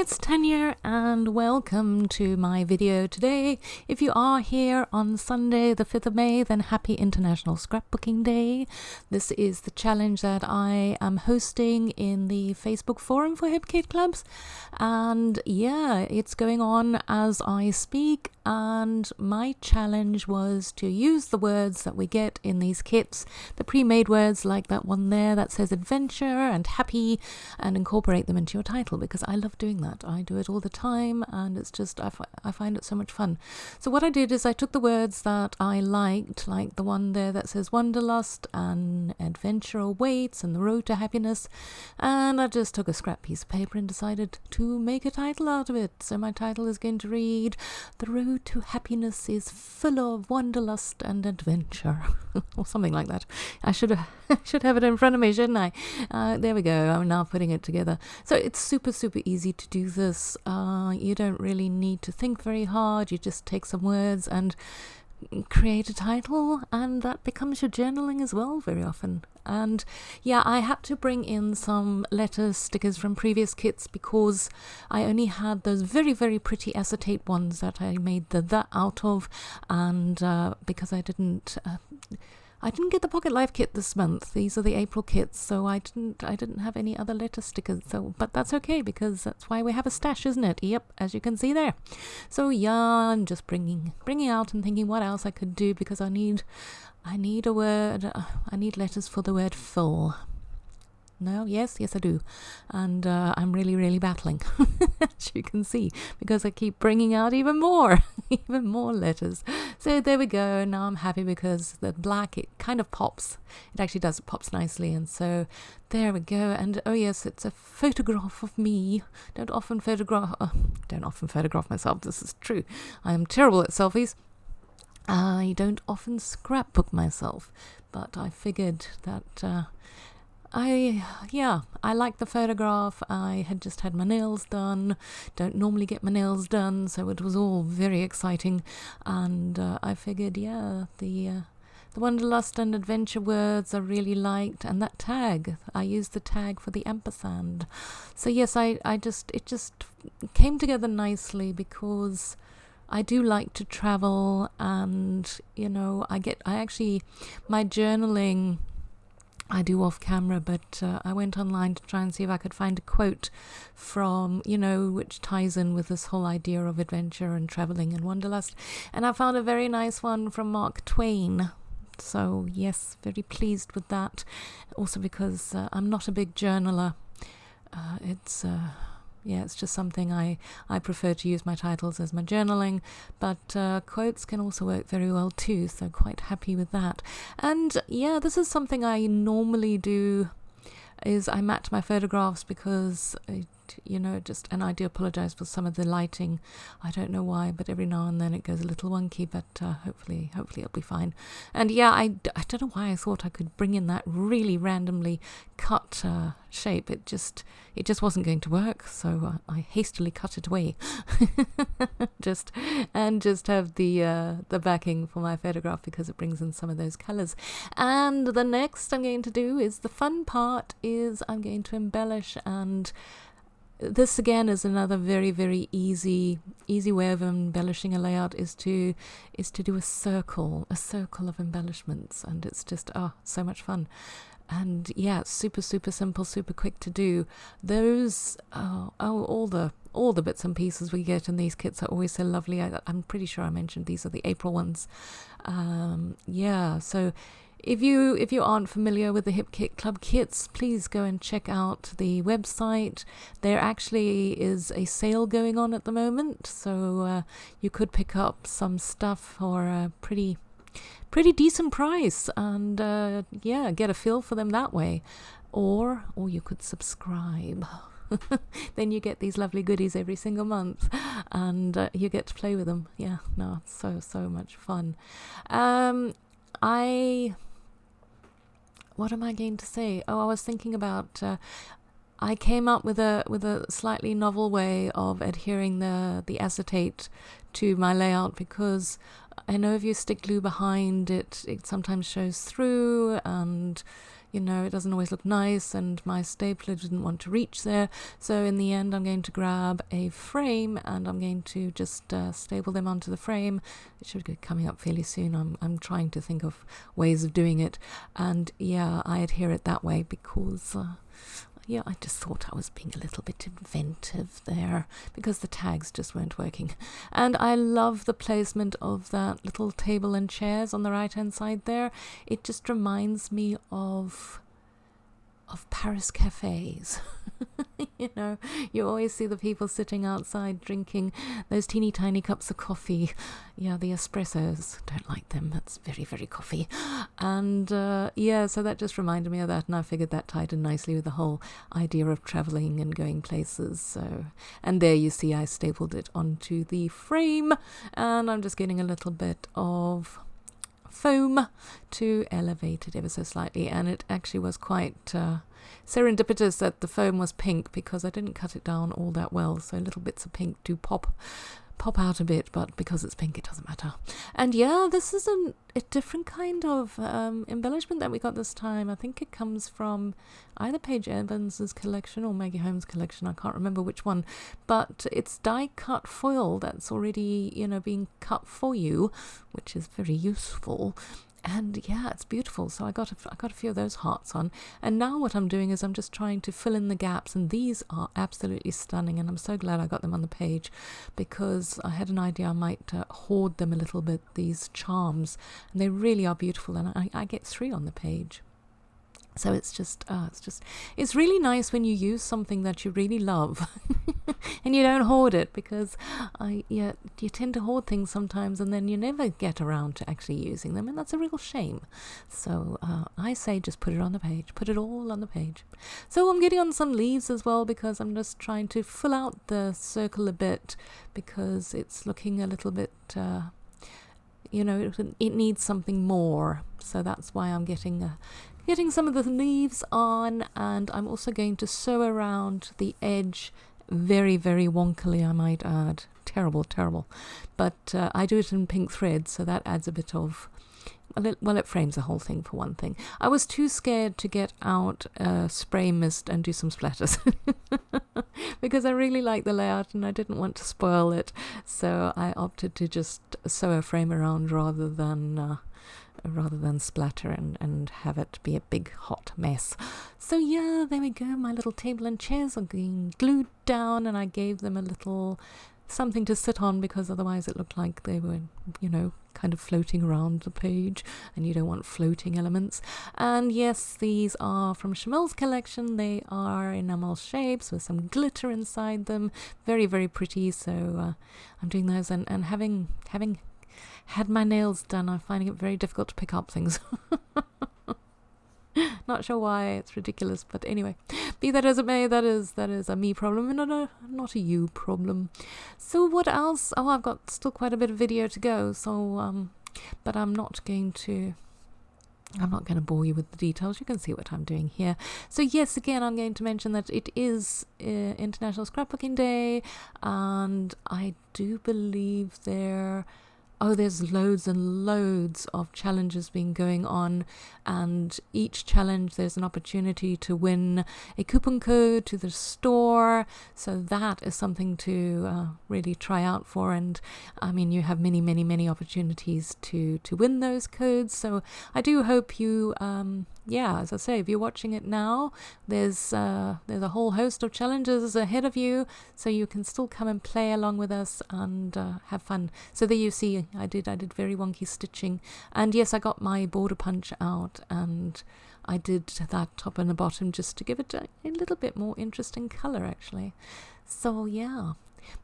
it's Tanya and welcome to my video today. If you are here on Sunday the 5th of May, then happy International Scrapbooking Day. This is the challenge that I am hosting in the Facebook forum for Hip Kit Clubs, and yeah, it's going on as I speak, and my challenge was to use the words that we get in these kits, the pre-made words like that one there that says adventure and happy, and incorporate them into your title, because I love doing that. I do it all the time, and it's just I find it so much fun. So what I did is I took the words that I liked, like the one there that says wanderlust and adventure awaits and the road to happiness, and I just took a scrap piece of paper and decided to make a title out of it. So my title is going to read, "The road to happiness is full of wanderlust and adventure," or something like that. I should have it in front of me, shouldn't I? There we go. I'm now putting it together. So it's super easy to do this. You don't really need to think very hard. You just take some words and create a title, and that becomes your journaling as well very often. And yeah, I had to bring in some letter stickers from previous kits because I only had those very pretty acetate ones that I made that out of, and because I didn't get the Pocket Life kit this month. These are the April kits, so I didn't have any other letter stickers. So, but that's okay, because that's why we have a stash, isn't it? Yep, as you can see there. So yeah, I'm just bringing out and thinking what else I could do, because I need a word. I need letters for the word full. No, yes I do, and I'm really battling, as you can see, because I keep bringing out even more letters. So there we go. Now I'm happy because the black, it kind of pops. It actually does, it pops nicely, and so there we go. And oh yes, it's a photograph of me. Don't often photograph myself. This is true. I am terrible at selfies. I don't often scrapbook myself, but I figured that I like the photograph. I had just had my nails done. Don't normally get my nails done, so it was all very exciting. And I figured, yeah, the wanderlust and adventure words I really liked, and that tag. I used the tag for the ampersand. So yes, it just came together nicely, because I do like to travel, and you know, my journaling I do off camera, but I went online to try and see if I could find a quote from, which ties in with this whole idea of adventure and traveling and wanderlust. And I found a very nice one from Mark Twain. So yes, very pleased with that. Also because I'm not a big journaler. It's just something I prefer to use my titles as my journaling, but quotes can also work very well too, so quite happy with that. And yeah, this is something I normally do, is I match my photographs, because and I do apologize for some of the lighting. I don't know why, but every now and then it goes a little wonky, but hopefully it'll be fine. And yeah, I don't know why I thought I could bring in that really randomly cut shape. It just wasn't going to work, so I hastily cut it away. just have the backing for my photograph, because it brings in some of those colors. And the next I'm going to do is the fun part, is I'm going to embellish, and this again is another very easy way of embellishing a layout, is to do a circle of embellishments, and it's just so much fun. And yeah, it's super simple, super quick to do. Those all the bits and pieces we get in these kits are always so lovely. I'm pretty sure I mentioned these are the April ones. So if you aren't familiar with the Hip Kit Club kits, please go and check out the website. There actually is a sale going on at the moment, so you could pick up some stuff for a pretty decent price, and get a feel for them that way. Or you could subscribe. Then you get these lovely goodies every single month, and you get to play with them. Yeah, no, it's so much fun. What am I going to say? I was thinking about, I came up with a slightly novel way of adhering the acetate to my layout, because I know if you stick glue behind it, it sometimes shows through, and you know, it doesn't always look nice, and my stapler didn't want to reach there. So in the end, I'm going to grab a frame and I'm going to just staple them onto the frame. It should be coming up fairly soon. I'm trying to think of ways of doing it. And yeah, I adhere it that way because yeah, I just thought I was being a little bit inventive there because the tags just weren't working. And I love the placement of that little table and chairs on the right hand side there. It just reminds me of Paris cafes. You know, you always see the people sitting outside drinking those teeny tiny cups of coffee. Yeah, the espressos, don't like them, that's very, very coffee. And yeah, so that just reminded me of that, and I figured that tied in nicely with the whole idea of traveling and going places. So, and there you see I stapled it onto the frame, and I'm just getting a little bit of foam to elevate it ever so slightly. And it actually was quite serendipitous that the foam was pink because I didn't cut it down all that well, so little bits of pink do pop out a bit, but because it's pink it doesn't matter. And yeah, this is a different kind of embellishment that we got this time. I think it comes from either Paige Evans's collection or Maggie Holmes' collection, I can't remember which one, but it's die cut foil that's already, you know, being cut for you, which is very useful. And yeah, it's beautiful. So I got a few of those hearts on, and now what I'm doing is I'm just trying to fill in the gaps, and these are absolutely stunning, and I'm so glad I got them on the page because I had an idea I might hoard them a little bit, these charms, and they really are beautiful, and I get 3 on the page. So it's really nice when you use something that you really love and you don't hoard it, because you tend to hoard things sometimes and then you never get around to actually using them, and that's a real shame. So I say just put it on the page, put it all on the page. So I'm getting on some leaves as well because I'm just trying to fill out the circle a bit because it's looking a little bit you know, it needs something more. So that's why I'm getting some of the leaves on, and I'm also going to sew around the edge very, very wonkily, I might add. Terrible. But I do it in pink thread, so that adds a bit of, well, it frames the whole thing for one thing. I was too scared to get out spray mist and do some splatters because I really like the layout and I didn't want to spoil it. So I opted to just sew a frame around rather than splatter and have it be a big hot mess. So yeah, there we go. My little table and chairs are being glued down, and I gave them a little something to sit on because otherwise it looked like they were, you know, kind of floating around the page, and you don't want floating elements. And yes, these are from Chamel's collection. They are enamel shapes with some glitter inside them. Very, very pretty. So I'm doing those, and having had my nails done, I'm finding it very difficult to pick up things. Not sure why, it's ridiculous, but anyway, be that as it may, that is a me problem and not a you problem. So what else? Oh, I've got still quite a bit of video to go, so but I'm not going to bore you with the details. You can see what I'm doing here. So yes, again, I'm going to mention that it is International Scrapbooking Day, and I do believe there's loads and loads of challenges going on, and each challenge there's an opportunity to win a coupon code to the store. So that is something to really try out for, and I mean, you have many opportunities to win those codes. So I do hope you yeah, as I say, if you're watching it now, there's a whole host of challenges ahead of you, so you can still come and play along with us and have fun. So there you see, I did very wonky stitching, and yes, I got my border punch out, and I did that top and the bottom just to give it a little bit more interesting color, actually. So yeah,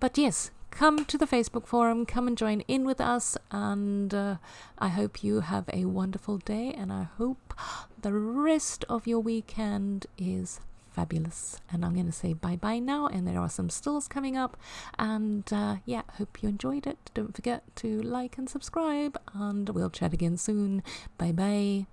but yes, come to the Facebook forum, come and join in with us, and I hope you have a wonderful day, and I hope the rest of your weekend is fabulous. And I'm going to say bye-bye now, and there are some stills coming up, and yeah, hope you enjoyed it. Don't forget to like and subscribe, and we'll chat again soon. Bye-bye.